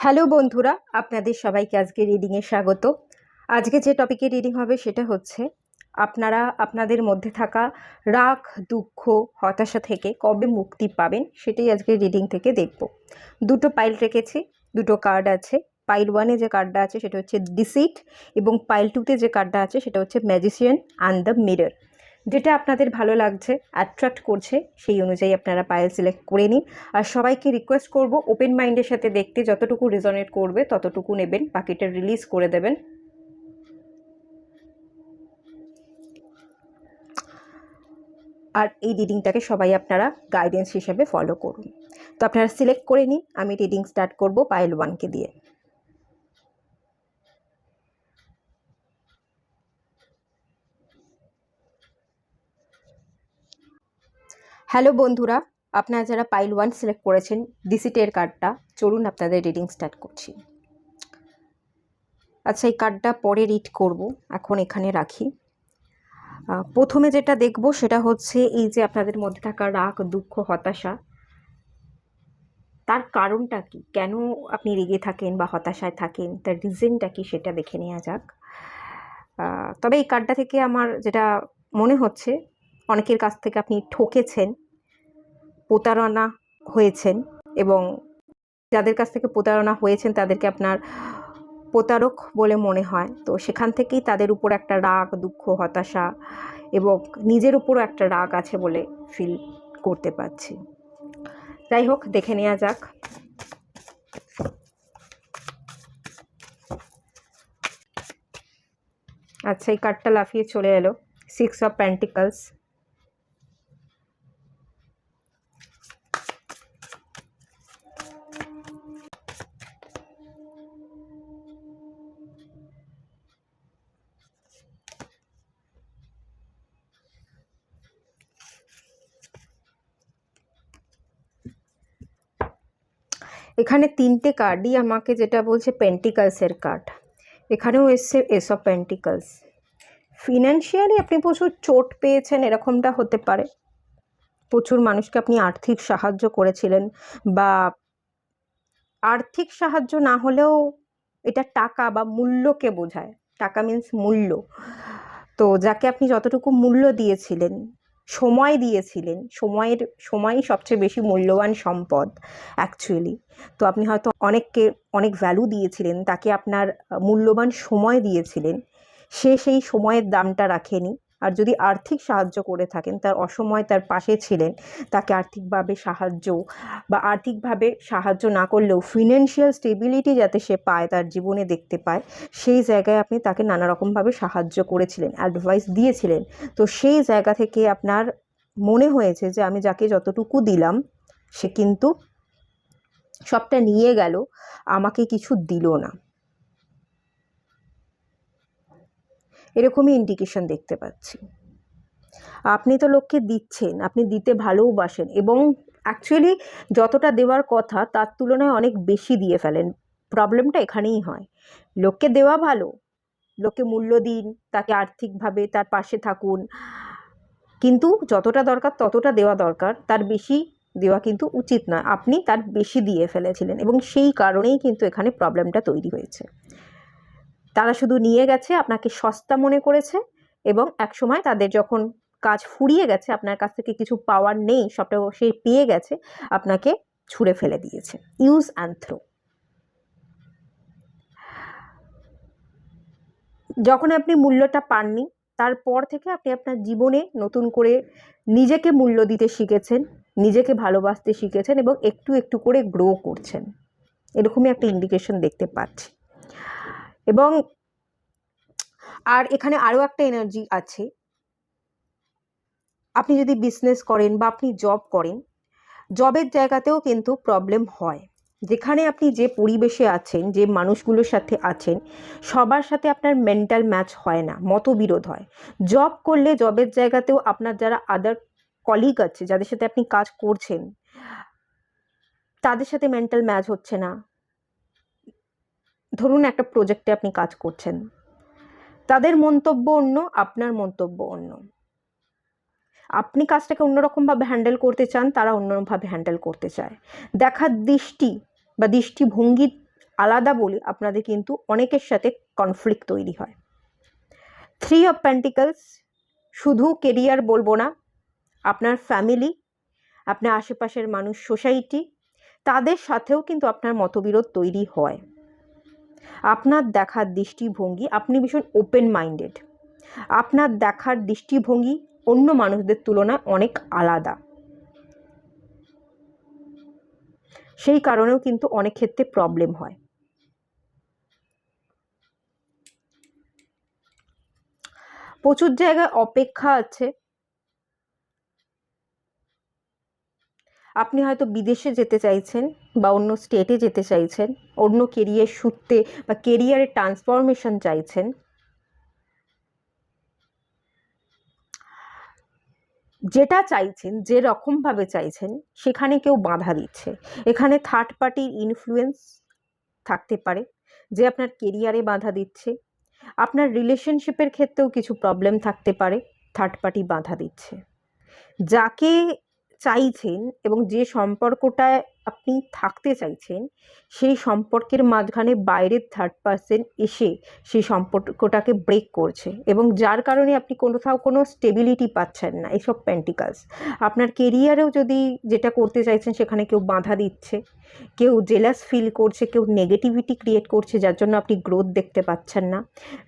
Hello বন্ধুরা, আপনাদের সবাইকে আজকে রিডিংয়ে স্বাগত। আজকে যে টপিকে রিডিং হবে সেটা হচ্ছে আপনারা আপনাদের মধ্যে থাকা রাগ, দুঃখ, হতাশা থেকে কবে মুক্তি পাবেন সেটাই আজকে রিডিং থেকে দেখব। দুটো পাইল রেখেছি, দুটো কার্ড আছে। পাইল ওয়ানে যে কার্ডটা আছে সেটা হচ্ছে ডিসিট, এবং পাইল টুতে যে কার্ডটা আছে সেটা হচ্ছে ম্যাজিশিয়ান অ্যান্ড দ্য মিরর। যেটা আপনাদের ভালো লাগছে, অ্যাট্রাক্ট করছে, সেই অনুযায়ী আপনারা পাইল সিলেক্ট করে নিন। আর সবাইকে রিকোয়েস্ট করব ওপেন মাইন্ডের সাথে দেখতে, যতটুকু রেজনেট করবে ততটুকু নেবেন, বাকিটা রিলিজ করে দেবেন। আর এই রিডিংটাকে সবাই আপনারা গাইডেন্স হিসেবে ফলো করুন। তো আপনারা সিলেক্ট করে নিন, আমি রিডিং স্টার্ট করব পাইল ওয়ানকে দিয়ে। হ্যালো বন্ধুরা, আপনারা যারা পাইল ওয়ান সিলেক্ট করেছেন ডিসিটের কার্ডটা, চলুন আপনাদের রিডিং স্টার্ট করছি। আচ্ছা, এই কার্ডটা পরে রিড করব, এখন এখানে রাখি। প্রথমে যেটা দেখব সেটা হচ্ছে এই যে আপনাদের মধ্যে থাকা রাগ, দুঃখ, হতাশা, তার কারণটা কি, কেন আপনি রেগে থাকেন বা হতাশায় থাকেন, তার রিজনটা কি সেটা দেখে নেওয়া যাক। তবে এই কার্ডটা থেকে আমার যেটা মনে হচ্ছে, অনেকের কাছ থেকে আপনি ঠকেছেন, প্রতারণা হয়েছেন, এবং যাদের কাছ থেকে প্রতারণা হয়েছেন তাদেরকে আপনার প্রতারক বলে মনে হয়। তো সেখান থেকেই তাদের উপর একটা রাগ, দুঃখ, হতাশা এবং নিজের উপরও একটা রাগ আছে বলে ফিল করতে পারছি। যাই হোক, দেখে নেওয়া যাক। আচ্ছা, এই কার্ডটা লাফিয়ে চলে এলো, 6 অফ পেন্টিকলস। এখানে তিনটে কার্ডই আমাকে যেটা বলছে পেন্টিকলসের কার্ড। এখানেও এসছে এস অফ পেন্টিকলস। ফিনান্সিয়ালি আপনি প্রচুর চোট পেয়েছেন, এরকমটা হতে পারে। প্রচুর মানুষকে আপনি আর্থিক সাহায্য করেছিলেন, বা আর্থিক সাহায্য না হলেও এটা টাকা বা মূল্যকে বোঝায়। টাকা মিন্স মূল্য। তো যাকে আপনি যতটুকু মূল্য দিয়েছিলেন, সময় দিয়েছিলেন, সময়ই সবচেয়ে বেশি মূল্যবান সম্পদ অ্যাকচুয়ালি। তো আপনি হয়তো অনেককে অনেক ভ্যালু দিয়েছিলেন, তাকে আপনার মূল্যবান সময় দিয়েছিলেন, সে সেই সময়ের দামটা রাখেনি। আর যদি আর্থিক সাহায্য করে থাকেন, তার অসময়ে তার পাশে ছিলেন, তাকে আর্থিকভাবে সাহায্য বা আর্থিকভাবে সাহায্য না করলেও ফিনান্সিয়াল স্টেবিলিটি যাতে সে পায়, তার জীবনে দেখতে পায়, সেই জায়গায় আপনি তাকে নানা রকমভাবে সাহায্য করেছিলেন, অ্যাডভাইস দিয়েছিলেন। তো সেই জায়গা থেকে আপনার মনে হয়েছে যে আমি যাকে যতটুকু দিলাম সে কিন্তু সবটা নিয়ে গেল, আমাকে কিছু দিল না। এরকমই ইন্ডিকেশন দেখতে পাচ্ছি। আপনি তো লোককে দিচ্ছেন, আপনি দিতে ভালোবাসেন, এবং অ্যাকচুয়ালি যতটা দেওয়ার কথা তার তুলনায় অনেক বেশি দিয়ে ফেলেন। প্রবলেমটা এখানেই হয়। লোককে দেওয়া ভালো, লোককে মূল্য দিন, তাকে আর্থিকভাবে তার পাশে থাকুন, কিন্তু যতটা দরকার ততটা দেওয়া দরকার, তার বেশি দেওয়া কিন্তু উচিত নয়। আপনি তার বেশি দিয়ে ফেলেছিলেন, এবং সেই কারণেই কিন্তু এখানে প্রবলেমটা তৈরি হয়েছে। তারা শুধু নিয়ে গেছে, আপনাকে সস্তা মনে করেছে, এবং একসময় তাদের যখন কাজ ফুরিয়ে গেছে, আপনার কাছ থেকে কিছু পাওয়ার নেই, সবটা সে পেয়ে গেছে, আপনাকে ছুঁড়ে ফেলে দিয়েছে। Use and throw. যখন আপনি মূল্যটা পাননি, তারপর থেকে আপনি আপনার জীবনে নতুন করে নিজেকে মূল্য দিতে শিখেছেন, নিজেকে ভালোবাসতে শিখেছেন, এবং একটু একটু করে গ্রো করছেন। এরকমই একটা ইন্ডিকেশন দেখতে পাচ্ছি। এবং আর এখানে আরও একটা এনার্জি আছে। আপনি যদি বিজনেস করেন বা আপনি জব করেন, জবের জায়গাতেও কিন্তু প্রবলেম হয়। যেখানে আপনি যে পরিবেশে আছেন, যে মানুষগুলোর সাথে আছেন, সবার সাথে আপনার মেন্টাল ম্যাচ হয় না, মতবিরোধ হয়। জব করলে জবের জায়গাতেও আপনার যারা আদার কলিগ আছে, যাদের সাথে আপনি কাজ করছেন, তাদের সাথে মেন্টাল ম্যাচ হচ্ছে না। ধরুন একটা প্রজেক্টে আপনি কাজ করছেন, তাদের মন্তব্য অন্য, আপনার মন্তব্য অন্য। আপনি কাজটাকে অন্যরকমভাবে হ্যান্ডেল করতে চান, তারা অন্যভাবে হ্যান্ডেল করতে চায়। দেখার দৃষ্টি বা দৃষ্টিভঙ্গি আলাদা বলে আপনাদের কিন্তু অনেকের সাথে কনফ্লিক্ট তৈরি হয়। 3 অফ পেন্টিকলস শুধু কেরিয়ার বলবো না, আপনার ফ্যামিলি, আপনার আশেপাশের মানুষ, সোসাইটি, তাদের সাথেও কিন্তু আপনার মতবিরোধ তৈরি হয়। আপনার দেখার দৃষ্টিভঙ্গি, আপনি ভীষণ ওপেন মাইন্ডেড, আপনার দেখার দৃষ্টিভঙ্গি অন্য মানুষদের তুলনায় অনেক আলাদা, সেই কারণেও কিন্তু অনেক ক্ষেত্রে প্রবলেম হয়। প্রচুর জায়গায় অপেক্ষা আছে। আপনি হয়তো বিদেশে যেতে চাইছেন বা অন্য স্টেটে যেতে চাইছেন, অন্য কেরিয়ার সূত্রে বা কেরিয়ারের ট্রান্সফরমেশন চাইছেন। যেটা চাইছেন, যে রকমভাবে চাইছেন, সেখানে কেউ বাধা দিচ্ছে। এখানে থার্ড পার্টির ইনফ্লুয়েন্স থাকতে পারে, যে আপনার কেরিয়ারে বাধা দিচ্ছে। আপনার রিলেশনশিপের ক্ষেত্রেও কিছু প্রবলেম থাকতে পারে, থার্ড পার্টি বাধা দিচ্ছে। যাকে চাইছেন এবং যে সম্পর্কটায় আপনি থাকতে চাইছেন, সেই সম্পর্কের মাঝখানে বাইরের থার্ড পার্সন এসে সেই সম্পর্কটাকে ব্রেক করছে, এবং যার কারণে আপনি কোথাও কোনো স্টেবিলিটি পাচ্ছেন না। এসব পেন্টিকালস আপনার কেরিয়ারেও যদি যেটা করতে চাইছেন সেখানে কেউ বাধা দিচ্ছে, কেউ জেলাস ফিল করছে, কেউ নেগেটিভিটি ক্রিয়েট করছে, যার জন্য আপনি গ্রোথ দেখতে পাচ্ছেন না।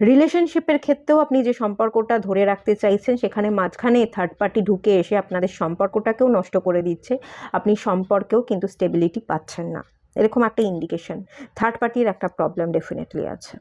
রিলেশনশিপের ক্ষেত্রেও আপনি যে সম্পর্কটা ধরে রাখতে চাইছেন, সেখানে মাঝখানে থার্ড পার্টি ঢুকে এসে আপনাদের সম্পর্কটাকেও নষ্ট করে দিচ্ছে, আপনি সম্পর্কেও কিন্তু স্টেবিলিটি পাচ্ছেন না। এরকম একটা ইন্ডিকেশন থার্ড পার্টির একটা প্রবলেম ডেফিনেটলি আছে।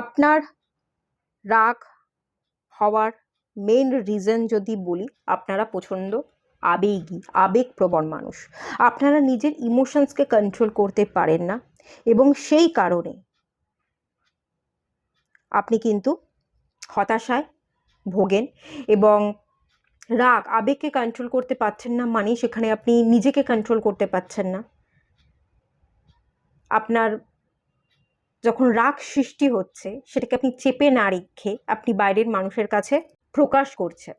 আপনার রাগ হওয়ার মেন রিজন যদি বলি, আপনারা প্রচণ্ড আবেগী, আবেগপ্রবণ মানুষ। আপনারা নিজের ইমোশনসকে কন্ট্রোল করতে পারেন না, এবং সেই কারণে আপনি কিন্তু হতাশায় ভোগেন। এবং রাগ, আবেগকে কন্ট্রোল করতে পারছেন না মানে সেখানে আপনি নিজেকে কন্ট্রোল করতে পারছেন না। আপনার যখন রাগ সৃষ্টি হচ্ছে, সেটাকে আপনি চেপে না রেখে আপনি বাইরের মানুষের কাছে প্রকাশ করছেন।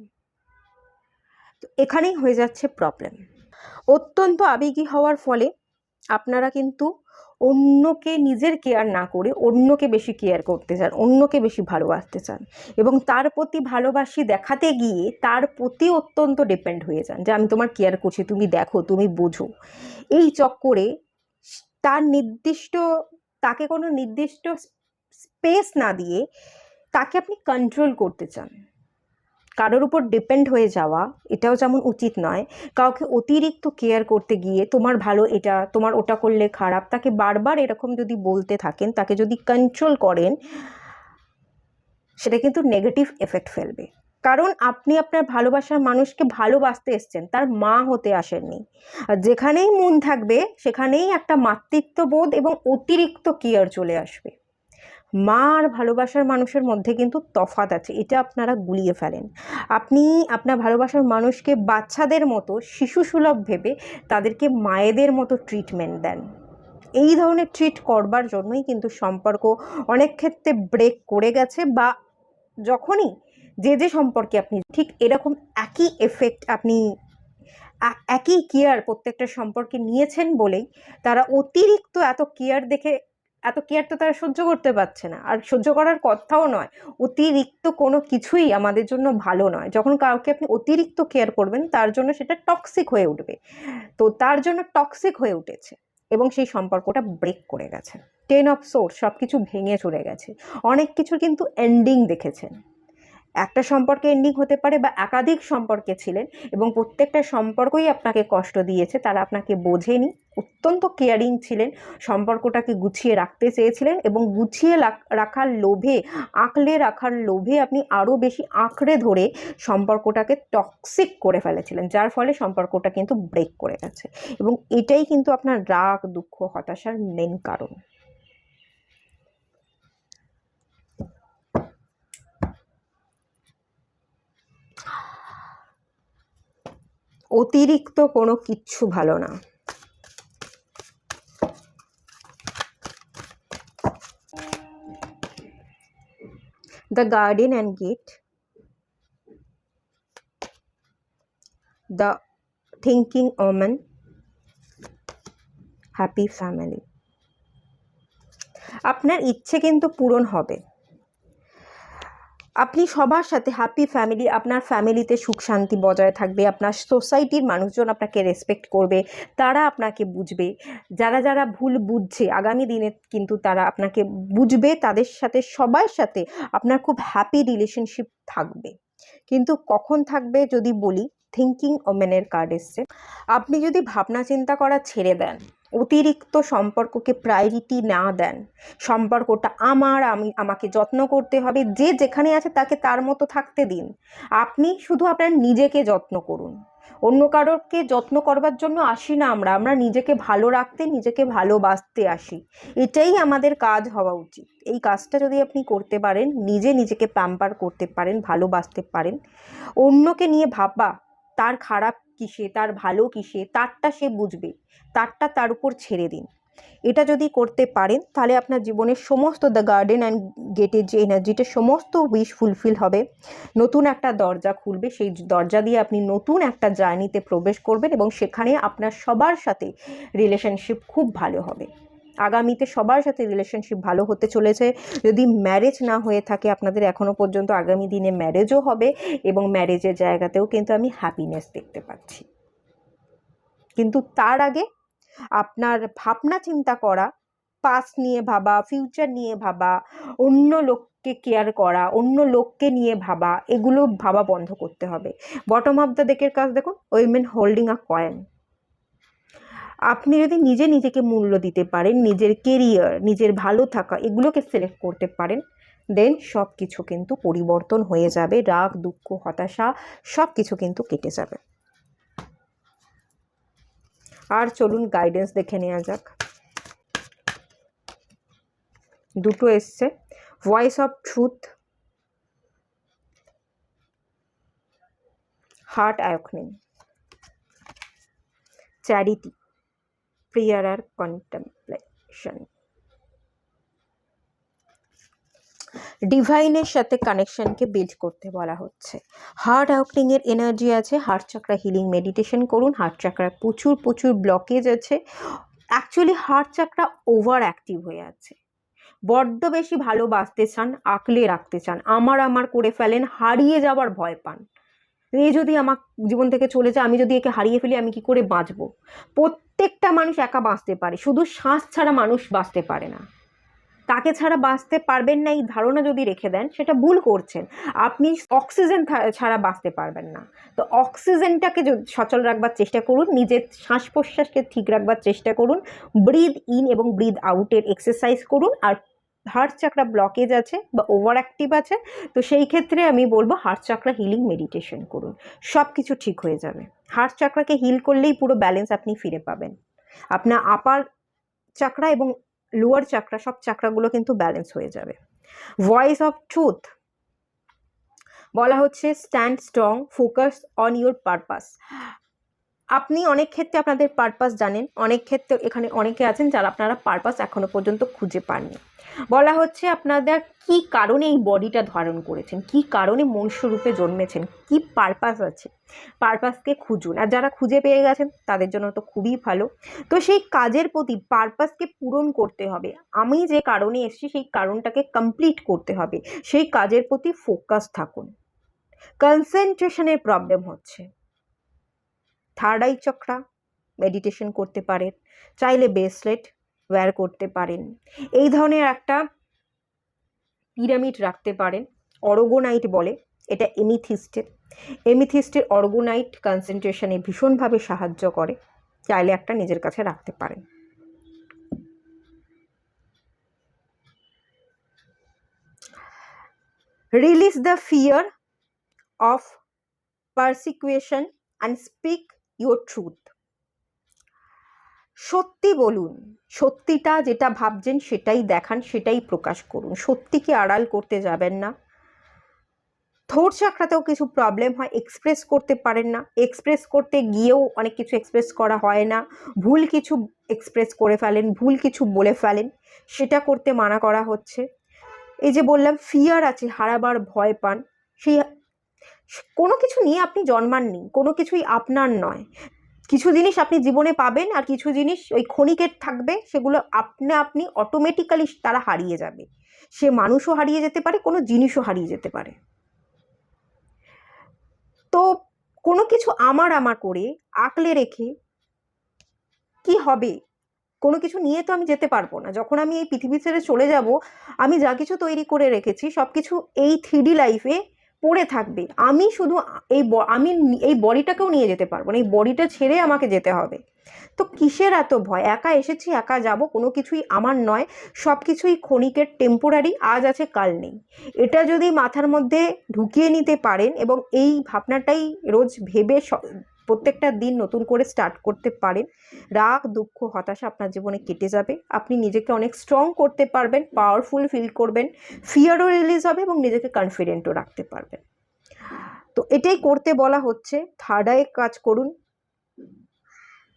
তো এখানেই হয়ে যাচ্ছে প্রবলেম। অত্যন্ত আবেগী হওয়ার ফলে আপনারা কিন্তু অন্যকে নিজের কেয়ার না করে অন্যকে বেশি কেয়ার করতে চান, অন্যকে বেশি ভালোবাসতে চান, এবং তার প্রতি ভালোবাসি দেখাতে গিয়ে তার প্রতি অত্যন্ত ডিপেন্ড হয়ে যান, যে আমি তোমার কেয়ার করছি, তুমি দেখো, তুমি বোঝো। এই চক্করে তাকে কোনো নির্দিষ্ট স্পেস না দিয়ে তাকে আপনি কন্ট্রোল করতে চান। কারোর উপর ডিপেন্ড হয়ে যাওয়া এটাও যেমন উচিত নয়। কাউকে অতিরিক্ত কেয়ার করতে গিয়ে তোমার ভালো এটা, তোমার ওটা করলে খারাপ, তাকে বারবার এরকম যদি বলতে থাকেন, তাকে যদি কন্ট্রোল করেন, সেটা কিন্তু নেগেটিভ এফেক্ট ফেলবে। কারণ আপনি আপনার ভালোবাসার মানুষকে ভালোবাসতে এসছেন, তার মা হতে আসেননি। আর যেখানেই মন থাকবে সেখানেই একটা মাতৃত্ববোধ এবং অতিরিক্ত কেয়ার চলে আসবে। মা আর ভালোবাসার মানুষের মধ্যে কিন্তু তফাৎ আছে, এটা আপনারা গুলিয়ে ফেলেন। আপনি আপনার ভালোবাসার মানুষকে বাচ্চাদের মতো শিশুসুলভ ভেবে তাদেরকে মায়েদের মতো ট্রিটমেন্ট দেন। এই ধরনের ট্রিট করবার জন্যই কিন্তু সম্পর্ক অনেক ক্ষেত্রে ব্রেক করে গেছে, বা যখনই যে সম্পর্কে আপনি ঠিক এরকম একই এফেক্ট, আপনি একই কেয়ার প্রত্যেকটা সম্পর্কে নিয়েছেন বলেই তারা অতিরিক্ত এত কেয়ার তো তারা সহ্য করতে পারছে না, আর সহ্য করার কথাও নয়। অতিরিক্ত কোনো কিছুই আমাদের জন্য ভালো নয়। যখন কাউকে আপনি অতিরিক্ত কেয়ার করবেন, তার জন্য সেটা টক্সিক হয়ে উঠবে। তো তার জন্য টক্সিক হয়ে উঠেছে এবং সেই সম্পর্কটা ব্রেক করে গেছে। 10 অফ সোর্স, সব কিছু ভেঙে চলে গেছে। অনেক কিছুর কিন্তু এন্ডিং দেখেছেন। একটা সম্পর্কে এন্ডিং হতে পারে বা একাধিক সম্পর্কে ছিলেন এবং প্রত্যেকটা সম্পর্কই আপনাকে কষ্ট দিয়েছে, তারা আপনাকে বোঝেনি, অত্যন্ত কেয়ারিং ছিলেন, সম্পর্কটাকে গুছিয়ে রাখতে চেয়েছিলেন এবং গুছিয়ে রাখার লোভে, আঁকড়ে রাখার লোভে আপনি আরও বেশি আঁকড়ে ধরে সম্পর্কটাকে টক্সিক করে ফেলেছিলেন, যার ফলে সম্পর্কটা কিন্তু ব্রেক করে গেছে। এবং এটাই কিন্তু আপনার রাগ, দুঃখ, হতাশার মেন কারণ। অতিরিক্ত কোনো কিচ্ছু ভালো না। The garden and gate, the thinking woman, happy family. আপনার ইচ্ছে কিন্তু পূরণ হবে। আপনি সবার সাথে হ্যাপি ফ্যামিলি, আপনার ফ্যামিলিতে সুখ শান্তি বজায় থাকবে, আপনার সোসাইটির মানুষজন আপনাকে রেসপেক্ট করবে, তারা আপনাকে বুঝবে, যারা যারা ভুল বুঝছে আগামী দিনে কিন্তু তারা আপনাকে বুঝবে, তাদের সাথে সবার সাথে আপনার খুব হ্যাপি রিলেশনশিপ থাকবে। কিন্তু কখন থাকবে যদি বলি, থিঙ্কিং ওমেনের কার্ড এসছে। আপনি যদি ভাবনা চিন্তা করা ছেড়ে দেন, অতিরিক্ত সম্পর্ককে প্রায়োরিটি না দেন, সম্পর্কটা আমাকে যত্ন করতে হবে, যে যেখানে আছে তাকে তার মতো থাকতে দিন, আপনি শুধু আপনার নিজেকে যত্ন করুন। অন্য কারোরকে যত্ন করবার জন্য আসি না, আমরা নিজেকে ভালো রাখতে, নিজেকে ভালোবাসতে আসি। এটাই আমাদের কাজ হওয়া উচিত। এই কাজটা যদি আপনি করতে পারেন, নিজেকে প্যাম্পার করতে পারেন, ভালোবাসতে পারেন, অন্যকে নিয়ে ভাববা তার খারাপ কিসে, তার ভালো কিসে, তারটা সে বুঝবে, তারটা তার উপর ছেড়ে দিন। এটা যদি করতে পারেন তাহলে আপনার জীবনের সমস্ত দ্য গার্ডেন অ্যান্ড গেটের যে এনার্জিটা, সমস্ত উইশ ফুলফিল হবে, নতুন একটা দরজা খুলবে, সেই দরজা দিয়ে আপনি নতুন একটা জার্নিতে প্রবেশ করবেন এবং সেখানে আপনার সবার সাথে রিলেশনশিপ খুব ভালো হবে। আগামীতে সবার সাথে রিলেশনশিপ ভালো হতে চলেছে। যদি ম্যারেজ না হয়ে থাকে আপনাদের এখনও পর্যন্ত, আগামী দিনে ম্যারেজও হবে এবং ম্যারেজের জায়গাতেও কিন্তু আমি হ্যাপিনেস দেখতে পাচ্ছি। কিন্তু তার আগে আপনার ভাবনা চিন্তা করা, পাস্ট নিয়ে ভাবা, ফিউচার নিয়ে ভাবা, অন্য লোককে কেয়ার করা, অন্য লোককে নিয়ে ভাবা, এগুলো ভাবা বন্ধ করতে হবে। বটম অফ দ্য ডেকের কাজ দেখুন, উইমেন হোল্ডিং আ কয়েন। আপনি যদি নিজেকে মূল্য দিতে পারেন, নিজের কেরিয়ার, নিজের ভালো থাকা, এগুলোকে সিলেক্ট করতে পারেন, দেন সব কিছু কিন্তু পরিবর্তন হয়ে যাবে। রাগ, দুঃখ, হতাশা সব কিছু কিন্তু কেটে যাবে। আর চলুন গাইডেন্স দেখে নেওয়া যাক। দুটো এসছে, voice of truth, heart awakening, charity, prayer আর কন্টেম্পলেশন। ডিভাইনের সাথে কানেকশনকে বিল্ড করতে বলা হচ্ছে। হার্ট অ্যাওয়েকনিং এর এনার্জি আছে, হার্ট চাকরা হিলিং মেডিটেশন করুন। হার্ট চাকরা প্রচুর ব্লকেজ আছে, actually heart chakra over active হয়ে আছে, বড্ড বেশি ভালোবাসতে চান, আঁকলে রাখতে চান, আমার করে ফেলেন, হারিয়ে যাওয়ার ভয় পান। এ যদি আমার জীবন থেকে চলে যায়, আমি যদি একে হারিয়ে ফেলি, আমি কি করে বাঁচবো? প্রত্যেকটা মানুষ একা বাঁচতে পারে, শুধু শ্বাস ছাড়া মানুষ বাঁচতে পারে না। তাকে ছাড়া বাঁচতে পারবেন না এই ধারণা যদি রেখে দেন, সেটা ভুল করছেন। আপনি অক্সিজেন ছাড়া বাঁচতে পারবেন না। তো অক্সিজেনটাকে সচল রাখবার চেষ্টা করুন, নিজের শ্বাস প্রশ্বাসকে ঠিক রাখবার চেষ্টা করুন, ব্রিদ ইন এবং ব্রিদ আউটের এক্সারসাইজ করুন। আর হার্ট চাকরা ব্লকেজ আছে বা ওভার অ্যাক্টিভ আছে, তো সেই ক্ষেত্রে আমি বলবো হার্ট চাকরা হিলিং মেডিটেশন করুন, সব কিছু ঠিক হয়ে যাবে। হার্ট চাকরাকে হিল করলেই পুরো ব্যালেন্স আপনি ফিরে পাবেন। আপনার আপার চাকরা এবং লোয়ার চাকরা, সব চাকরাগুলো কিন্তু ব্যালেন্স হয়ে যাবে। ভয়েস অফ ট্রুথ বলা হচ্ছে, stand strong, focus on your purpose. আপনি অনেক ক্ষেত্রে আপনাদের পারপাস জানেন, অনেক ক্ষেত্রে এখানে অনেকে আছেন যারা আপনারা পারপাস এখনো পর্যন্ত খুঁজে পাননি। বলা হচ্ছে আপনাদের কি কারণে এই বডিটা ধারণ করেছেন, কি কারণে মনুষ্য রূপে জন্মেছেন, কি পারপাস আছে, পারপাসকে খুঁজুন। আর যারা খুঁজে পেয়ে গেছেন তাদের জন্য তো খুবই ভালো। তো সেই কাজের প্রতি, পারপাসকে পূরণ করতে হবে, আমি যে কারণে এসেছি সেই কারণটাকে কমপ্লিট করতে হবে, সেই কাজের প্রতি ফোকাস থাকুন। কনসেন্ট্রেশনের প্রবলেম হচ্ছে, থার্ড আই চক্রা মেডিটেশন করতে পারেন, চাইলে ব্রেসলেট ওয়্যার করতে পারেন, এই ধরনের একটা পিরামিড রাখতে পারেন, অরোগোনাইট বলে, এটা এমিথিস্টের অর্গোনাইট কনসেন্ট্রেশনে ভীষণভাবে সাহায্য করে, চাইলে একটা নিজের কাছে রাখতে পারেন। Release the fear of persecution and speak your truth. সত্যি বলুন, সত্যিটা যেটা ভাবছেন সেটাই দেখান, সেটাই প্রকাশ করুন, সত্যিকে আড়াল করতে যাবেন না। থ্রোট চাকরাতেও কিছু প্রবলেম হয়, এক্সপ্রেস করতে পারেন না, এক্সপ্রেস করতে গিয়েও অনেক কিছু এক্সপ্রেস করা হয় না, ভুল কিছু এক্সপ্রেস করে ফেলেন, ভুল কিছু বলে ফেলেন, সেটা করতে মানা করা হচ্ছে। এই যে বললাম ফিয়ার আছে, হারাবার ভয় পান, সেই কোনো কিছু নিয়ে আপনি জন্মাননি, কোনো কিছুই আপনার নয়। কিছু জিনিস আপনি জীবনে পাবেন আর কিছু জিনিস ওই ক্ষণিকের থাকবে, সেগুলো আপনি অটোমেটিক্যালি তারা হারিয়ে যাবে। সে মানুষও হারিয়ে যেতে পারে, কোনো জিনিসও হারিয়ে যেতে পারে। তো কোনো কিছু আমার করে আঁকলে রেখে কি হবে? কোনো কিছু নিয়ে তো আমি যেতে পারবো না। যখন আমি এই পৃথিবী ছেড়ে চলে যাব, আমি যা কিছু তৈরি করে রেখেছি সব কিছু এই 3D লাইফে পড়ে থাকবে। আমি শুধু আমি এই বডিটাকেও নিয়ে যেতে পারবো না, এই বডিটা ছেড়ে আমাকে যেতে হবে। তো কিসের এত ভয়? একা এসেছি, একা যাব, কোনো কিছুই আমার নয়, সব কিছুই ক্ষণিকের, টেম্পোরারি, আজ আছে কাল নেই। এটা যদি মাথার মধ্যে ঢুকিয়ে নিতে পারেন এবং এই ভাবনাটাই রোজ ভেবে প্রত্যেকটা দিন নতুন করে স্টার্ট করতে পারেন, রাগ, দুঃখ, হতাশা আপনার জীবনে কেটে যাবে। আপনি নিজেকে অনেক স্ট্রং করতে পারবেন, পাওয়ারফুল ফিল করবেন, ফিয়ারও রিলিজ হবে এবং নিজেকে কনফিডেন্টও রাখতে পারবেন। তো এটাই করতে বলা হচ্ছে। থার্ড আই কাজ করুন,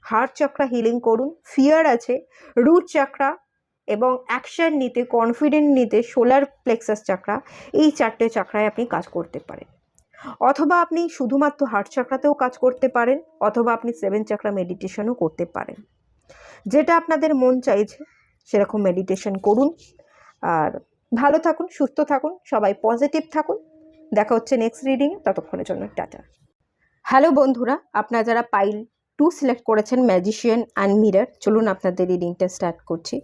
হার্ট চক্রা হিলিং করুন। ফিয়ার আছে, রুট চক্রা এবং অ্যাকশন নিতে, কনফিডেন্ট নিতে সোলার প্লেক্সাস চক্রা, এই 4টে চক্রায় আপনি কাজ করতে পারেন। অথবা আপনি শুধুমাত্র হার্ট চক্রাতেও কাজ করতে পারেন, অথবা আপনি 7 চক্রা মেডিটেশনও করতে পারেন। যেটা আপনাদের মন চাইছে সেরকম মেডিটেশন করুন। আর ভালো থাকুন, সুস্থ থাকুন, সবাই পজিটিভ থাকুন। দেখা হচ্ছে নেক্সট রিডিংয়ে, ততক্ষণের জন্য টাটা। হ্যালো বন্ধুরা, আপনারা যারা পাইল 2 সিলেক্ট করেছেন, ম্যাজিশিয়ান অ্যান্ড মিরর, চলুন আপনাদের রিডিংটা স্টার্ট করছি।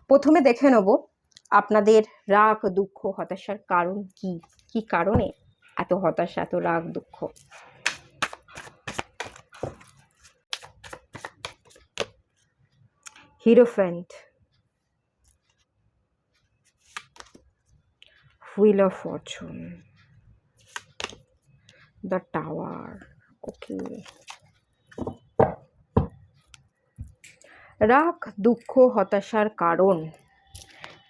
প্রথমে দেখে নেব আপনাদের রাগ, দুঃখ, হতাশার কারণ কি, কি কারণে এত হতাশা, এত রাগ, দুঃখ। Hierophant, wheel of fortune, the tower. Okay, রাগ, দুঃখ, হতাশার কারণ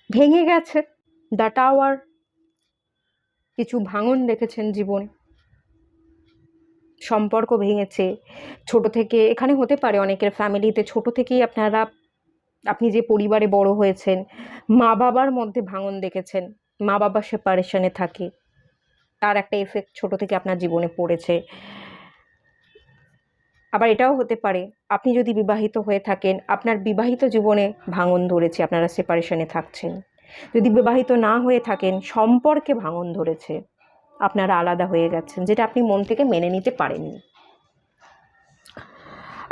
ভেঙে গেছে। দ্য টাওয়ার, কিছু ভাঙন দেখেছেন জীবনে, সম্পর্ক ভেঙেছে ছোট থেকে। এখানে হতে পারে অনেকের ফ্যামিলিতে ছোট থেকেই আপনি যে পরিবারে বড় হয়েছেন, মা বাবার মধ্যে ভাঙন দেখেছেন, মা বাবা সেপারেশনে থাকে, তার একটা এফেক্ট ছোট থেকে আপনার জীবনে পড়েছে। আবার এটাও হতে পারে আপনি যদি বিবাহিত হয়ে থাকেন, আপনার বিবাহিত জীবনে ভাঙন ধরেছে, আপনারা সেপারেশনে থাকছেন। যদি বিবাহিত না হয়ে থাকেন, সম্পর্কে ভাঙন ধরেছে, আপনারা আলাদা হয়ে গেছেন, যেটা আপনি মন থেকে মেনে নিতে পারেননি।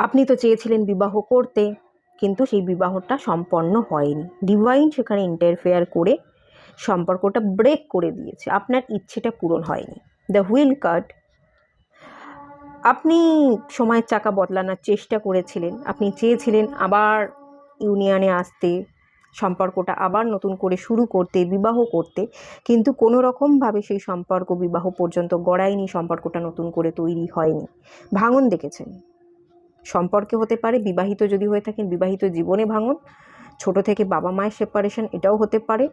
আপনি তো চেয়েছিলেন বিবাহ করতে, কিন্তু সেই বিবাহটা সম্পন্ন হয়নি। ডিভাইন সেখানে ইন্টারফেয়ার করে সম্পর্কটা ব্রেক করে দিয়েছে, আপনার ইচ্ছেটা পূরণ হয়নি। দ্য হুইল কার্ড, আপনি সময়ের চাকা বদলানোর চেষ্টা করেছিলেন, আপনি চেয়েছিলেন আবার ইউনিয়নে আসতে, সম্পর্কটা আবার নতুন করে শুরু করতে, বিবাহ করতে, কিন্তু কোনো রকমভাবে সেই সম্পর্ক বিবাহ পর্যন্ত গড়ায়নি, সম্পর্কটা নতুন করে তৈরি হয়নি, ভাঙন দেখেছেন। সম্পর্কে হতে পারে, বিবাহিত যদি হয়ে থাকেন বিবাহিত জীবনে ভাঙন, ছোট থেকে বাবা মায়ের সেপারেশন, এটাও হতে পারে।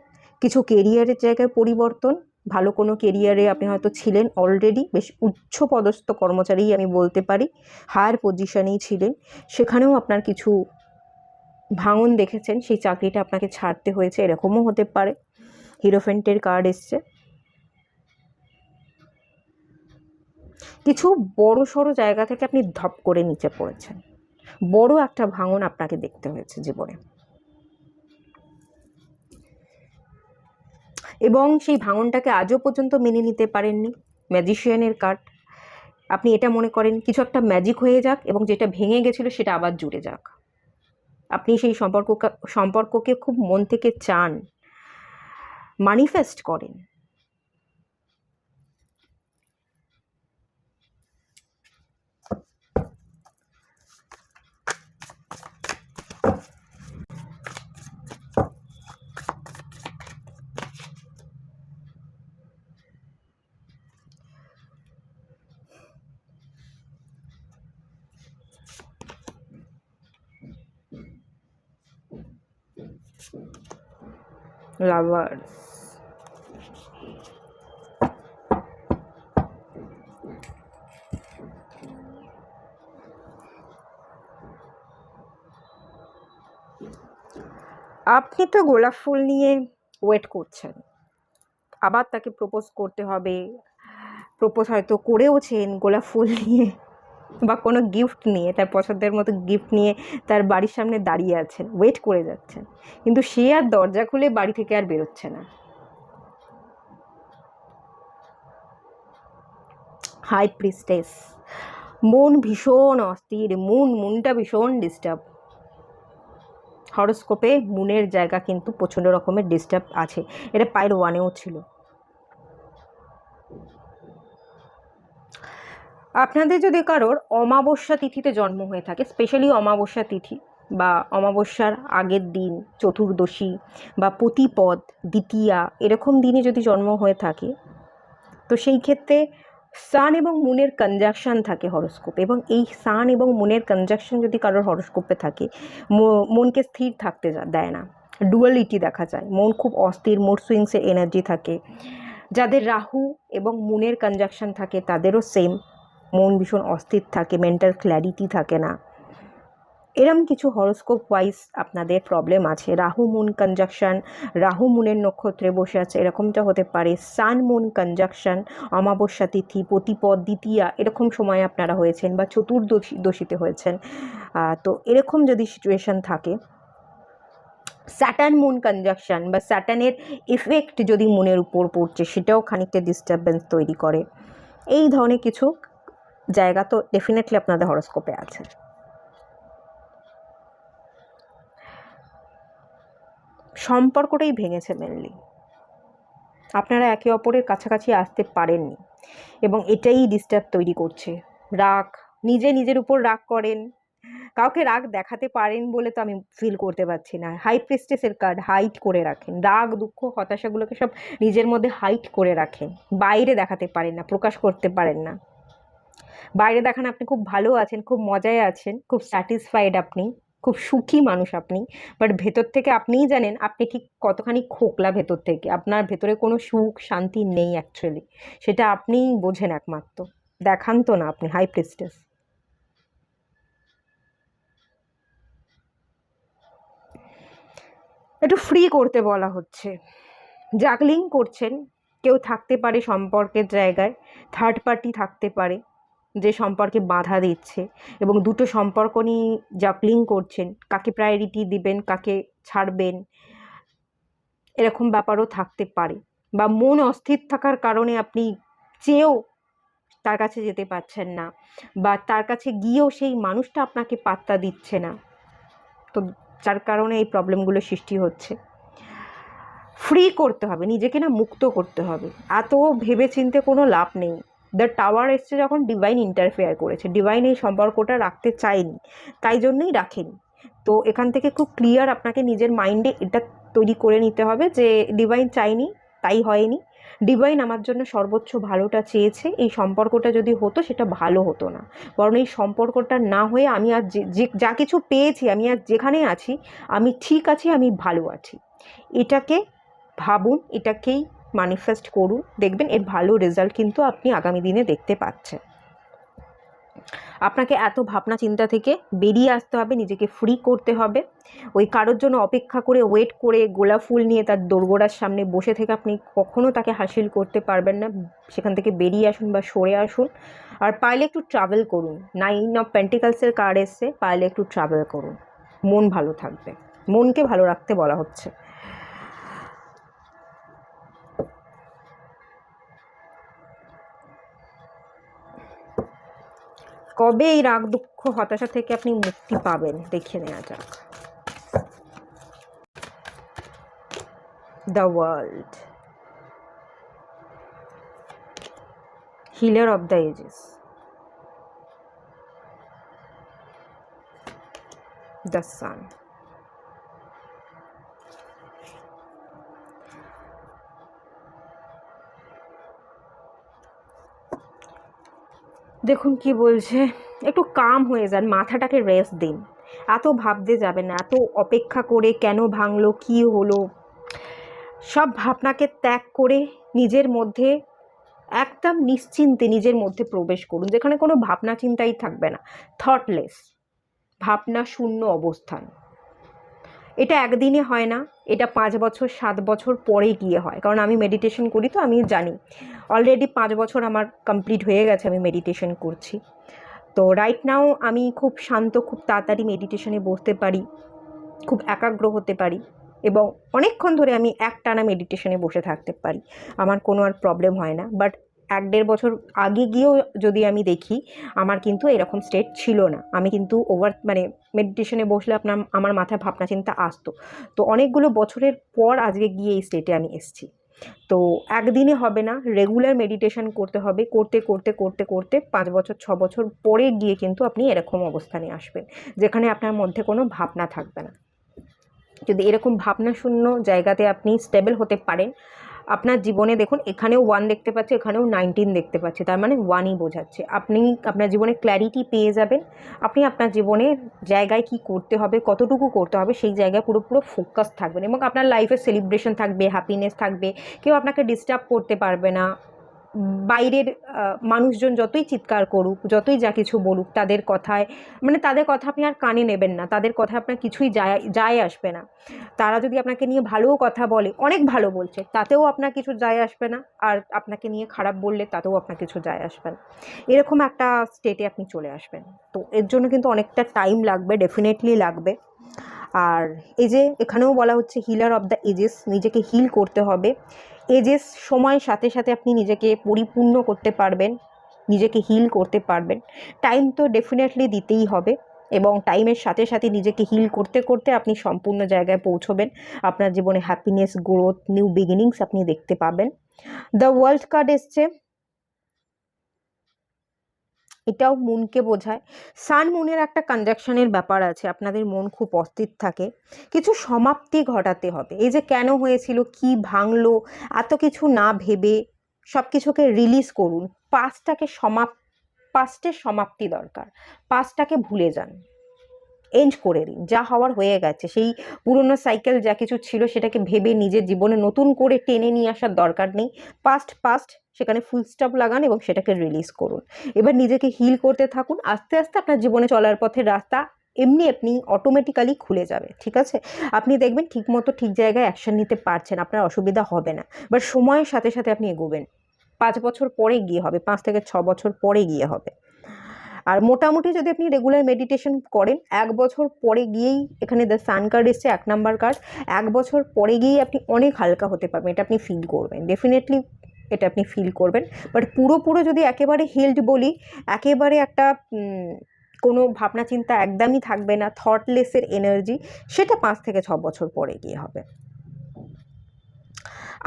কিছু কেরিয়ারের জায়গায় পরিবর্তন, ভালো কোনো কেরিয়ারে আপনি হয়তো ছিলেন অলরেডি, বেশ উচ্চ পদস্থ কর্মচারী আমি বলতে পারি, হায়ার পজিশনেই ছিলেন, সেখানেও আপনার কিছু ভাঙন দেখেছেন, সেই চাকরিটা আপনাকে ছাড়তে হয়েছে, এরকমও হতে পারে। হিরোফ্যান্টের কার্ড এসছে। কিছু বড় সড়ো জায়গা থেকে আপনি ধপ করে নিচে পড়েছেন, বড় একটা ভাঙন আপনাকে দেখতে হয়েছে জীবনে, এবং সেই ভাঙনটাকে আজও পর্যন্ত মেনে নিতে পারেননি। ম্যাজিশিয়ানের কার্ড, আপনি এটা মনে করেন কিছু একটা ম্যাজিক হয়ে যাক এবং যেটা ভেঙে গেছিলো সেটা আবার জুড়ে যাক। আপনি সেই সম্পর্ককে খুব মন থেকে চান, ম্যানিফেস্ট করেন। লাভার্স, আপনি তো গোলাপ ফুল নিয়ে ওয়েট করছেন, আবার তাকে প্রপোজ করতে হবে, প্রপোজ হয়তো করেওছেন গোলাপ ফুল নিয়ে বা কোনো গিফট নিয়ে, তার পছন্দের মতো গিফট নিয়ে তার বাড়ির সামনে দাঁড়িয়ে আছেন, ওয়েট করে যাচ্ছেন, কিন্তু সে আর দরজা খুলে বাড়ি থেকে আর বেরোচ্ছে না। হাই প্রিস্টেস, মন ভীষণ অস্থির, মনটা ভীষণ ডিস্টার্ব। হরোস্কোপে মুনের জায়গা কিন্তু প্রচণ্ড রকমের ডিস্টার্ব আছে, এটা পাইল 1-এও ছিল। আপনাদের যদি কারোর অমাবস্যা তিথিতে জন্ম হয়ে থাকে, স্পেশালি অমাবস্যা তিথি বা অমাবস্যার আগের দিন, চতুর্দশী বা প্রতিপদ, দ্বিতীয়া, এরকম দিনে যদি জন্ম হয়ে থাকে, তো সেই ক্ষেত্রে সান এবং মুনের কনজাকশন থাকে হরোস্কোপে, এবং এই সান এবং মুনের কনজাকশন যদি কারোর হরোস্কোপে থাকে, মনকে স্থির থাকতে দেয় না, ডুয়ালিটি দেখা যায়, মন খুব অস্থির, মুড সুইংসের এনার্জি থাকে। যাদের রাহু এবং মুনের কনজাকশন থাকে তাদেরও সেম, মন ভীষণ অস্থির থাকে, মেন্টাল ক্ল্যারিটি থাকে না। এরম কিছু হরোস্কোপ ওয়াইজ আপনাদের প্রবলেম আছে। রাহু মুন কনজাকশন, রাহু মুনের নক্ষত্রে বসে আছে, এরকমটা হতে পারে। সান মুন কনজাকশন, অমাবস্যা তিথি, প্রতিপদ, দ্বিতীয়া, এরকম সময় আপনারা হয়েছেন, বা চতুর্দশীতে হয়েছেন। তো এরকম যদি সিচুয়েশন থাকে, স্যাটার্ন মুন কনজাকশন বা স্যাটার্নের এফেক্ট যদি মুনের উপর পড়ছে, সেটাও খানিকটা ডিস্টারবেন্স তৈরি করে। এই ধরনের কিছু জায়গা তো ডেফিনেটলি আপনাদের হরোস্কোপে আছে। সম্পর্কটাই ভেঙেছে মেনলি, আপনারা একে অপরের কাছাকাছি আসতে পারেননি, এবং এটাই ডিস্টার্ব তৈরি করছে। রাগ, নিজের উপর রাগ করেন, কাউকে রাগ দেখাতে পারেন বলে তো আমি ফিল করতে পারছি না। হাই প্রিস্টেসের কার্ড, হাইট করে রাখেন, রাগ, দুঃখ, হতাশাগুলোকে সব নিজের মধ্যে হাইট করে রাখেন, বাইরে দেখাতে পারেন না, প্রকাশ করতে পারেন না। বাইরে দেখান আপনি খুব ভালো আছেন, খুব মজায় আছেন, খুব স্যাটিসফাইড, আপনি খুব সুখী মানুষ আপনি, বাট ভেতর থেকে আপনিই জানেন আপনি ঠিক কতখানি খোকলা ভেতর থেকে, আপনার ভেতরে কোনো সুখ শান্তি নেই অ্যাকচুয়ালি, সেটা আপনিই বোঝেন একমাত্র, দেখান তো না আপনি। হাই প্রিস্টেস, একটু ফ্রি করতে বলা হচ্ছে, জাগলিং করছেন, কেউ থাকতে পারে সম্পর্কের জায়গায়, থার্ড পার্টি থাকতে পারে যে সম্পর্কে বাধা দিচ্ছে, এবং দুটো সম্পর্ক নিয়ে জাগলিং করছেন, কাকে প্রায়োরিটি দিবেন, কাকে ছাড়বেন, এরকম ব্যাপারও থাকতে পারে। বা মন অস্থির থাকার কারণে আপনি চেয়েও তার কাছে যেতে পারছেন না, বা তার কাছে গিয়েও সেই মানুষটা আপনাকে পাত্তা দিচ্ছে না, তো যার কারণে এই প্রবলেমগুলো সৃষ্টি হচ্ছে। ফ্রি করতে হবে নিজেকে, না মুক্ত করতে হবে, এত ভেবে চিনতে কোনো লাভ নেই। দ্য টাওয়ার এসছে যখন, ডিভাইন ইন্টারফেয়ার করেছে, ডিভাইন এই সম্পর্কটা রাখতে চায়নি, তাই জন্যই রাখেনি। তো এখান থেকে খুব ক্লিয়ার আপনাকে নিজের মাইন্ডে এটা তৈরি করে নিতে হবে যে ডিভাইন চাইনি, তাই হয়নি, ডিভাইন আমার জন্য সর্বোচ্চ ভালোটা চেয়েছে, এই সম্পর্কটা যদি হতো সেটা ভালো হতো না, বরং এই সম্পর্কটা না হয়ে আমি আর যা কিছু পেয়েছি, আমি আর যেখানে আছি আমি ঠিক আছি, আমি ভালো আছি, এটাকে ভাবুন, এটাকেই ম্যানিফেস্ট করুন, দেখবেন এর ভালো রেজাল্ট কিন্তু আপনি আগামী দিনে দেখতে পাচ্ছেন। আপনাকে এত ভাবনা চিন্তা থেকে বেরিয়ে আসতে হবে, নিজেকে ফ্রি করতে হবে। ওই কারোর জন্য অপেক্ষা করে, ওয়েট করে, গোলাপ ফুল নিয়ে তার দোরগোড়ার সামনে বসে থেকে আপনি কখনও তাকে হাসিল করতে পারবেন না, সেখান থেকে বেরিয়ে আসুন বা সরে আসুন। আর পারলে একটু ট্রাভেল করুন, 9 অফ পেন্টিকালসের কার্ড এসছে, পারলে একটু ট্রাভেল করুন, মন ভালো থাকবে, মনকে ভালো রাখতে বলা হচ্ছে। কবে এই রাগ, দুঃখ, হতাশা থেকে আপনি মুক্তি পাবেন দেখে নেওয়া যাক। The world, healer of the ages, the sun, দেখুন কি বলছে, একটু কাম হয়ে যান, মাথাটাকে রেস্ট দিন, এত ভাবতে যাবে না, এত অপেক্ষা করে কেন ভাঙলো, কি হলো, সব ভাবনাকে ত্যাগ করে নিজের মধ্যে একদম নিশ্চিন্তে নিজের মধ্যে প্রবেশ করুন, যেখানে কোনো ভাবনা চিন্তাই থাকবে না, থটলেস, ভাবনা শূন্য অবস্থান। এটা একদিনে হয় না, এটা 5 বছর 7 বছর পরে গিয়ে হয়। কারণ আমি মেডিটেশন করি, তো আমি জানি অলরেডি 5 বছর আমার কমপ্লিট হয়ে গেছে, আমি মেডিটেশন করছি। তো রাইট নাও আমি খুব শান্ত, খুব তাড়াতাড়ি মেডিটেশনে বসতে পারি, খুব একাগ্র হতে পারি, এবং অনেকক্ষণ ধরে আমি একটানা মেডিটেশনে বসে থাকতে পারি, আমার কোনো আর প্রবলেম হয় না। বাট 1-1.5 বছর আগে গিয়েও যদি আমি দেখি, আমার কিন্তু এরকম স্টেট ছিল না। আমি কিন্তু মেডিটেশনে বসলে আমার মাথায় ভাবনা চিন্তা আসতো। তো অনেকগুলো বছরের পর আজকে গিয়ে এই স্টেটে আমি এসেছি। তো একদিনে হবে না, রেগুলার মেডিটেশন করতে হবে, করতে করতে করতে করতে 5 বছর 6 বছর পরে গিয়ে কিন্তু আপনি এরকম অবস্থানে আসবেন, যেখানে আপনার মধ্যে কোনো ভাবনা থাকবে না। যদি এরকম ভাবনা শূন্য জায়গাতে আপনি স্টেবল হতে পারেন, আপনার জীবনে দেখুন এখানেও 1 দেখতে পাচ্ছি, এখানেও 19 দেখতে পাচ্ছি, তার মানে 1ই বোঝাচ্ছে। আপনি আপনার জীবনে ক্ল্যারিটি পেয়ে যাবেন, আপনি আপনার জীবনের জায়গায় কি করতে হবে, কতটুকু করতে হবে, সেই জায়গায় পুরো ফোকাস থাকবেন, এবং আপনার লাইফে সেলিব্রেশন থাকবে, হ্যাপিনেস থাকবে, কেউ আপনাকে ডিস্টার্ব করতে পারবে না। বাইরের মানুষজন যতই চিৎকার করুক, যতই যা কিছু বলুক, তাদের কথায় তাদের কথা আপনি আর কানে নেবেন না, তাদের কথা আপনার কিছুই যায় আসবে না। তারা যদি আপনাকে নিয়ে ভালোও কথা বলে, অনেক ভালো বলছে, তাতেও আপনার কিছু যায় আসবে না, আর আপনাকে নিয়ে খারাপ বললে তাতেও আপনার কিছু যায় আসবে না। এরকম একটা স্টেটে আপনি চলে আসবেন। তো এর জন্য কিন্তু অনেকটা টাইম লাগবে, ডেফিনেটলি লাগবে। আর এই যে এখানেও বলা হচ্ছে হিলার অফ দ্য এজেস, নিজেকে হিল করতে হবে। এজেস সময়ের সাথে সাথে আপনি নিজেকে পরিপূর্ণ করতে পারবেন, নিজেকে হিল করতে পারবেন। টাইম তো ডেফিনেটলি দিতেই হবে, এবং টাইমের সাথে সাথে নিজেকে হিল করতে করতে আপনি সম্পূর্ণ জায়গায় পৌঁছবেন। আপনার জীবনে হ্যাপিনেস, গ্রোথ, নিউ বিগিনিংস আপনি দেখতে পাবেন। দ্য ওয়ার্ল্ড কার্ড এসছে, এটাও মনকে বোঝায়। সান মুনের একটা কনজাকশনের ব্যাপার আছে, আপনাদের মন খুব অস্থির থাকে, কিছু সমাপ্তি ঘটাতে হবে। এই যে কেন হয়েছিল, কি ভাঙলো, এত কিছু না ভেবে সব কিছুকে রিলিজ করুন। পাস্টের সমাপ্তি দরকার, পাস্টটাকে ভুলে যান, এন্ড করে দিন, যা হওয়ার হয়ে গেছে। সেই পুরনো সাইকেল যা কিছু ছিল সেটাকে ভেবে নিজের জীবনে নতুন করে টেনে নিয়ে আসার দরকার নেই। পাস্ট, সেখানে ফুল স্টপ লাগান এবং সেটাকে রিলিজ করুন। এবার নিজেকে হিল করতে থাকুন, আস্তে আস্তে আপনার জীবনে চলার পথে রাস্তা আপনি অটোমেটিক্যালি খুলে যাবে। ঠিক আছে, আপনি দেখবেন ঠিকমতো ঠিক জায়গায় অ্যাকশন নিতে পারছেন, আপনার অসুবিধা হবে না। বাট সময়ের সাথে সাথে আপনি এগোবেন, 5 বছর পরে গিয়ে হবে, 5 থেকে 6 বছর পরে গিয়ে হবে। আর মোটামুটি যদি আপনি রেগুলার মেডিটেশন করেন, 1 বছর পরে গিয়েই, এখানে দ্য সান কার্ড এসছে 1 নাম্বার কার্ড, 1 বছর পরে গিয়েই আপনি অনেক হালকা হতে পারবেন, এটা আপনি ফিল করবেন, ডেফিনেটলি এটা আপনি ফিল করবেন। বাট পুরো যদি একেবারে হেলড বলি, একেবারে একটা কোনো ভাবনা চিন্তা একদমই থাকবে না, থটলেসের এনার্জি, সেটা 5 থেকে 6 বছর পরে গিয়ে হবে।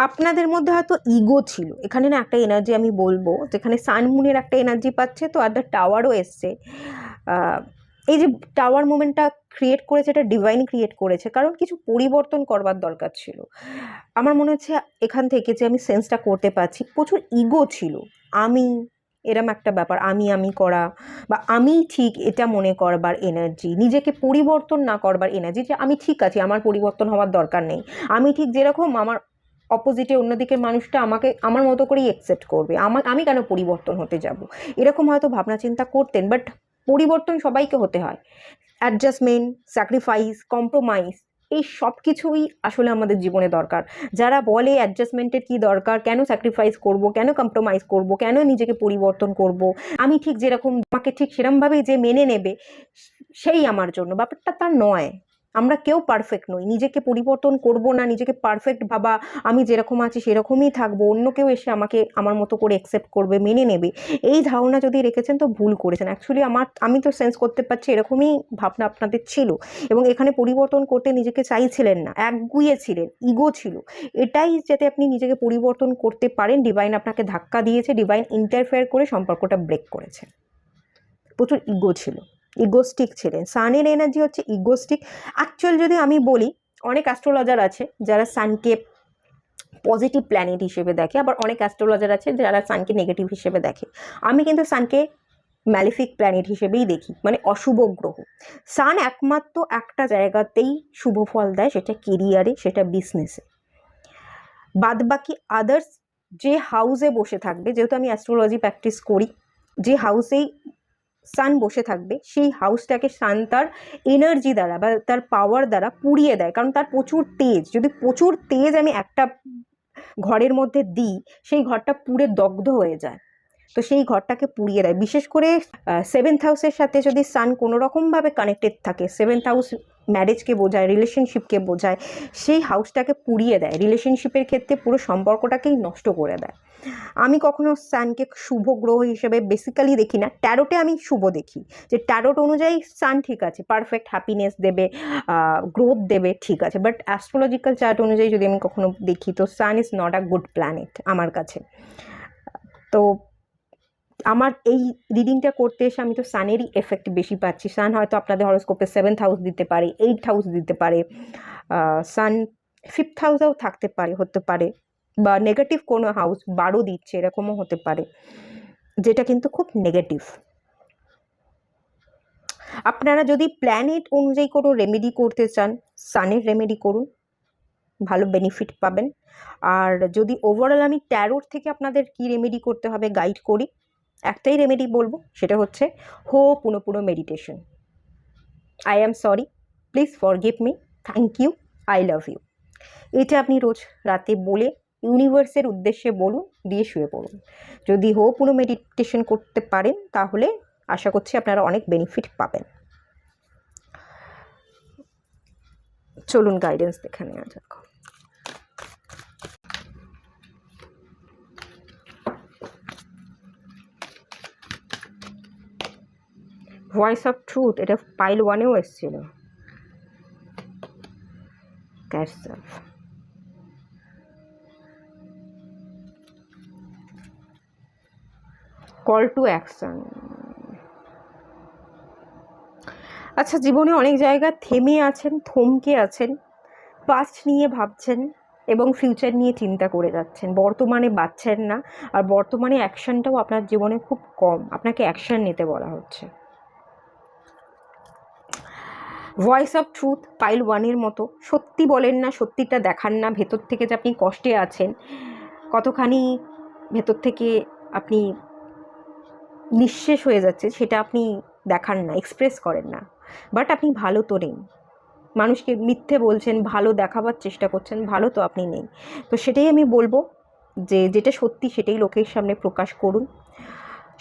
আপনাদের মধ্যে হয়তো ইগো ছিল, এখানে না একটা এনার্জি আমি বলবো, যেখানে সান মুনের একটা এনার্জি পাচ্ছে, তো আর দ্য টাওয়ারও এসছে। এই যে টাওয়ার মুভমেন্টটা ক্রিয়েট করেছে, এটা ডিভাইন ক্রিয়েট করেছে, কারণ কিছু পরিবর্তন করবার দরকার ছিল। আমার মনে হচ্ছে এখান থেকে যে আমি সেন্সটা করতে পারছি, প্রচুর ইগো ছিল, আমি এরম একটা ব্যাপার, আমি করা বা আমি ঠিক এটা মনে করবার এনার্জি, নিজেকে পরিবর্তন না করবার এনার্জি, যে আমি ঠিক আছি, আমার পরিবর্তন হওয়ার দরকার নেই, আমি ঠিক যেরকম, আমার অপোজিটে অন্যদিকের মানুষটা আমাকে আমার মতো করেই অ্যাকসেপ্ট করবে, আমি কেন পরিবর্তন হতে যাব, এরকম হয়তো ভাবনা চিন্তা করতেন। বাট পরিবর্তন সবাইকে হতে হয়, অ্যাডজাস্টমেন্ট, স্যাক্রিফাইস, কম্প্রোমাইজ, এই সব কিছুই আসলে আমাদের জীবনে দরকার। যারা বলে অ্যাডজাস্টমেন্টের কী দরকার, কেন স্যাক্রিফাইস করব, কেন কম্প্রোমাইজ করব, কেন নিজেকে পরিবর্তন করব, আমি ঠিক যেরকম আমাকে ঠিক সেরমভাবেই যে মেনে নেবে সেই আমার জন্য, ব্যাপারটা তার নয়। আমরা কেউ পারফেক্ট নই, নিজেকে পরিবর্তন করব না, নিজেকে পারফেক্ট ভাবা, আমি যেরকম আছি সেরকমই থাকবো, অন্য কেউ এসে আমাকে আমার মতো করে অ্যাকসেপ্ট করবে, মেনে নেবে, এই ধারণা যদি রেখেছেন তো ভুল করেছেন। অ্যাকচুয়ালি আমি তো সেন্স করতে পারছি এরকমই ভাবনা আপনাদের ছিল, এবং এখানে পরিবর্তন করতে নিজেকে চাইছিলেন না, একগুঁয়ে ছিলেন, ইগো ছিল। এটাই যাতে আপনি নিজেকে পরিবর্তন করতে পারেন, ডিভাইন আপনাকে ধাক্কা দিয়েছে, ডিভাইন ইন্টারফেয়ার করে সম্পর্কটা ব্রেক করেছে। প্রচুর ইগো ছিল, ইগোস্টিক ছিলেন। সানের এনার্জি হচ্ছে ইগোস্টিক। অ্যাকচুয়াল যদি আমি বলি, অনেক অ্যাস্ট্রোলজার আছে যারা সানকে পজিটিভ প্ল্যানেট হিসেবে দেখে, আবার অনেক অ্যাস্ট্রোলজার আছে যারা সানকে নেগেটিভ হিসেবে দেখে। আমি কিন্তু সানকে ম্যালিফিক প্ল্যানেট হিসেবেই দেখি, মানে অশুভ গ্রহ। সান একমাত্র একটা জায়গাতেই শুভ ফল দেয়, সেটা কেরিয়ারে, সেটা বিজনেসে। বাদ বাকি আদার্স যে হাউসে বসে থাকবে, যেহেতু আমি অ্যাস্ট্রোলজি প্র্যাকটিস করি, যে হাউসেই সান বসে থাকবে সেই হাউসটাকে সান তার এনার্জি দ্বারা বা তার পাওয়ার দ্বারা পুড়িয়ে দেয়। কারণ তার প্রচুর তেজ, যদি প্রচুর তেজ আমি একটা ঘরের মধ্যে দিই, সেই ঘরটা পুড়ে দগ্ধ হয়ে যায়। তো সেই ঘরটাকে পুড়িয়ে দেয়। বিশেষ করে 7th হাউসের সাথে যদি সান কোনো রকমভাবে কানেক্টেড থাকে, 7th হাউস ম্যারেজকে বোঝায়, রিলেশনশিপকে বোঝায়, সেই হাউসটাকে পুড়িয়ে দেয়, রিলেশনশিপের ক্ষেত্রে পুরো সম্পর্কটাকেই নষ্ট করে দেয়। আমি কখনো সানকে শুভ গ্রহ হিসেবে বেসিক্যালি দেখি না, ট্যারোটে আমি শুভ দেখি, যে ট্যারোট অনুযায়ী সান ঠিক আছে, পারফেক্ট হ্যাপিনেস দেবে, গ্রোথ দেবে, ঠিক আছে। বাট অ্যাস্ট্রোলজিক্যাল চার্ট অনুযায়ী যদি আমি কখনো দেখি, তো sun is not a good planet আমার কাছে। তো আমার এই রিডিংটা করতে এসে আমি তো সানেরই এফেক্ট বেশি পাচ্ছি। সান হয়তো আপনাদের হরোস্কোপে 7th হাউস দিতে পারে, 8th হাউস দিতে পারে, সান 5th হাউসেও থাকতে পারে, হতে পারে, বা নেগেটিভ কোনো হাউস 12 দিচ্ছে, এরকমও হতে পারে, যেটা কিন্তু খুব নেগেটিভ। আপনারা যদি প্ল্যানেট অনুযায়ী কোনো রেমেডি করতে চান, সানের রেমেডি করুন, ভালো বেনিফিট পাবেন। আর যদি ওভারঅল আমি ট্যারোট থেকে আপনাদের কি রেমেডি করতে হবে গাইড করি, একটাই রেমেডি বলবো, সেটা হচ্ছে ho'oponopono meditation. I am sorry, please forgive me, thank you, I love you. এটা আপনি রোজ রাতে বলে ইউনিভার্সের উদ্দেশ্যে বলুন, দিয়ে শুয়ে পড়ুন। যদি হো পুনো মেডিটেশন করতে পারেন, তাহলে আশা করছি আপনারা অনেক বেনিফিট পাবেন। চলুন গাইডেন্স দেখে নেওয়া যাক। ভয়েস অফ ট্রুথ, এটা পাইল 1-এও এসেছিল। ক্যাটসেলফ, কল টু অ্যাকশন। আচ্ছা, জীবনে অনেক জায়গায় থেমে আছেন, থমকে আছেন, পাস্ট নিয়ে ভাবছেন এবং ফিউচার নিয়ে চিন্তা করে যাচ্ছেন, বর্তমানে বাঁচছেন না, আর বর্তমানে অ্যাকশনটাও আপনার জীবনে খুব কম, আপনাকে অ্যাকশন নিতে বলা হচ্ছে। ভয়েস অফ ট্রুথ পাইল 1-এর মতো, সত্যি বলেন না, সত্যিটা দেখান না, ভেতর থেকে যে আপনি কষ্টে আছেন, কতখানি ভেতর থেকে আপনি নিঃশেষ হয়ে যাচ্ছে, সেটা আপনি দেখান না, এক্সপ্রেস করেন না। বাট আপনি ভালো তো নেই, মানুষকে মিথ্যে বলছেন, ভালো দেখাবার চেষ্টা করছেন, ভালো তো আপনি নেই। তো সেটাই আমি বলবো, যে যেটা সত্যি সেটাই লোকের সামনে প্রকাশ করুন,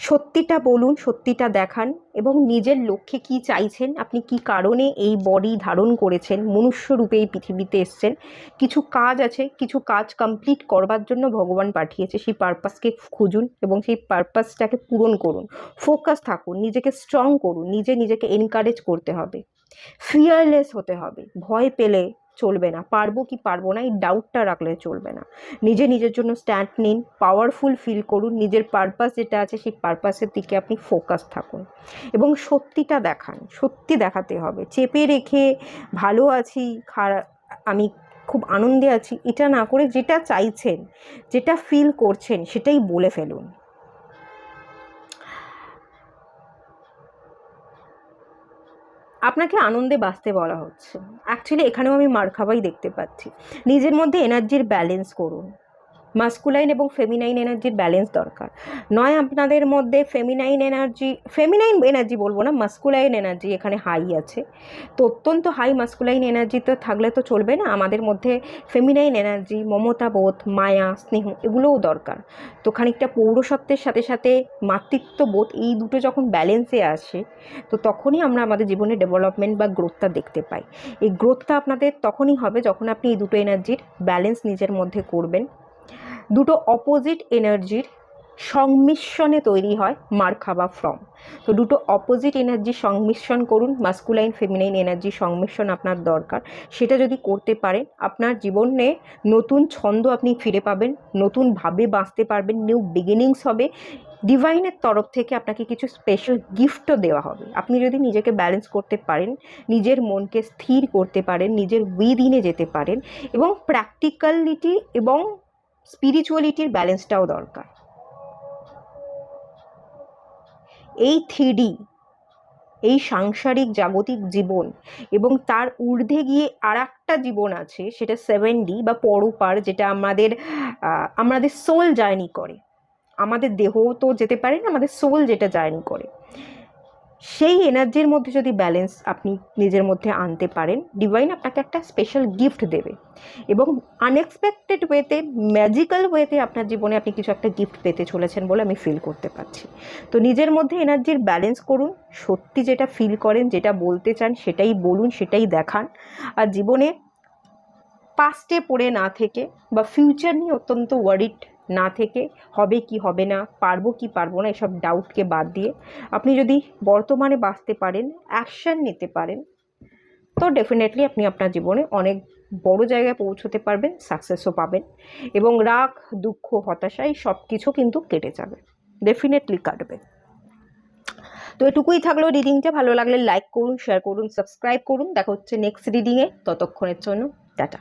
সত্যিটা বলুন, সত্যিটা দেখান, এবং নিজের লক্ষ্যে কি চাইছেন, আপনি কি কারণে এই বডি ধারণ করেছেন, মনুষ্য রূপে এই পৃথিবীতে এসছেন, কিছু কাজ আছে, কিছু কাজ কমপ্লিট করবার জন্য ভগবান পাঠিয়েছে, সেই পারপাসকে খুঁজুন এবং সেই পারপাসটাকে পূরণ করুন। ফোকাস থাকুন, নিজেকে স্ট্রং করুন, নিজেকে এনকারেজ করতে হবে, ফিয়ারলেস হতে হবে, ভয় পেলে চলবে না, পারবো কি পারবো না এই ডাউটটা রাখলে চলবে না। নিজের জন্য স্ট্যান্ড নিন, পাওয়ারফুল ফিল করুন, নিজের পারপাস যেটা আছে সেই পারপাসের দিকে আপনি ফোকাস থাকুন এবং সত্যিটা দেখান, সত্যি দেখাতে হবে। চেপে রেখে ভালো আছি, আমি খুব আনন্দে আছি, এটা না করে যেটা চাইছেন, যেটা ফিল করছেন, সেটাই বলে ফেলুন। আপনাকে আনন্দে বাঁচতে বলা হচ্ছে। অ্যাকচুয়ালি এখানেও আমি মার খাওয়াই দেখতে পাচ্ছি। নিজের মধ্যে এনার্জির ব্যালেন্স করুন, মাস্কুলাইন এবং ফেমিনাইন এনার্জির ব্যালেন্স দরকার। নয় আপনাদের মধ্যে ফেমিনাইন এনার্জি বলবো না, মাস্কুলাইন এনার্জি এখানে হাই আছে, তো অত্যন্ত হাই মাস্কুলাইন এনার্জিতে থাকলে তো চলবে না, আমাদের মধ্যে ফেমিনাইন এনার্জি, মমতাবোধ, মায়া, স্নেহ এগুলোও দরকার। তো খানিকটা পৌরসত্বের সাথে সাথে মাতৃত্ববোধ, এই দুটো যখন ব্যালেন্সে আসে, তো তখনই আমরা আমাদের জীবনে ডেভেলপমেন্ট বা গ্রোথটা দেখতে পাই। এই গ্রোথটা আপনাদের তখনই হবে যখন আপনি এই দুটো এনার্জির ব্যালেন্স নিজের মধ্যে করবেন। দুটো অপোজিট এনার্জির সংমিশ্রণে তৈরি হয় মারখাবা ফর্ম। তো দুটো অপোজিট এনার্জির সংমিশ্রণ করুন, মাস্কুলাইন ফেমিনাইন এনার্জির সংমিশ্রণ আপনার দরকার। সেটা যদি করতে পারেন, আপনার জীবনে নতুন ছন্দ আপনি ফিরে পাবেন, নতুনভাবে বাঁচতে পারবেন, নিউ বিগিনিংস হবে, ডিভাইনের তরফ থেকে আপনাকে কিছু স্পেশাল গিফটও দেওয়া হবে। আপনি যদি নিজেকে ব্যালেন্স করতে পারেন, নিজের মনকে স্থির করতে পারেন, নিজের উইদিনে যেতে পারেন, এবং প্র্যাকটিক্যালিটি এবং স্পিরিচুয়ালিটির ব্যালেন্সটাও দরকার। এই 3D, এই সাংসারিক জাগতিক জীবন এবং তার ঊর্ধ্বে গিয়ে আর একটা জীবন আছে, সেটা 7D বা পরপার, যেটা আমাদের সোল জার্নি করে। আমাদের দেহ তো যেতে পারে না, আমাদের সোল যেটা জার্নি করে, সেই এনার্জির মধ্যে যদি ব্যালেন্স আপনি নিজের মধ্যে আনতে পারেন, ডিভাইন আপনাকে একটা স্পেশাল গিফট দেবে এবং আনএক্সপেক্টেড ওয়েতে, ম্যাজিক্যাল ওয়েতে আপনার জীবনে আপনি কিছু একটা গিফট পেতে চলেছেন বলে আমি ফিল করতে পারছি। তো নিজের মধ্যে এনার্জির ব্যালেন্স করুন, সত্যি যেটা ফিল করেন, যেটা বলতে চান সেটাই বলুন, সেটাই দেখান। আর জীবনে পাস্টে পড়ে না থেকে বা ফিউচার নিয়ে অত্যন্ত ওয়ারিড না থেকে, হবে কি হবে না, পারবো কি পারবো না, এসব ডাউটকে বাদ দিয়ে আপনি যদি বর্তমানে বাঁচতে পারেন, অ্যাকশান নিতে পারেন, তো ডেফিনেটলি আপনি আপনার জীবনে অনেক বড় জায়গায় পৌঁছতে পারবেন, সাকসেসও পাবেন এবং রাগ, দুঃখ, হতাশা এই সব কিছু কিন্তু কেটে যাবে, ডেফিনেটলি কাটবে। তো এটুকুই থাকলো রিডিংটা। ভালো লাগলে লাইক করুন, শেয়ার করুন, সাবস্ক্রাইব করুন। দেখা হচ্ছে নেক্সট রিডিংয়ে। ততক্ষণের জন্য টাটা।